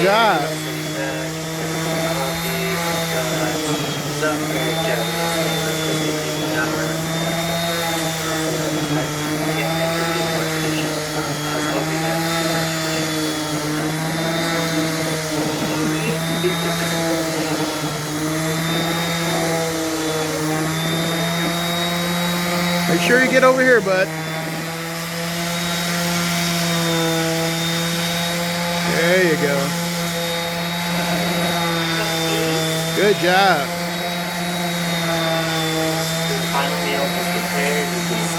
job. Make sure you get over here, bud. There you go. Good job. The final meal is prepared.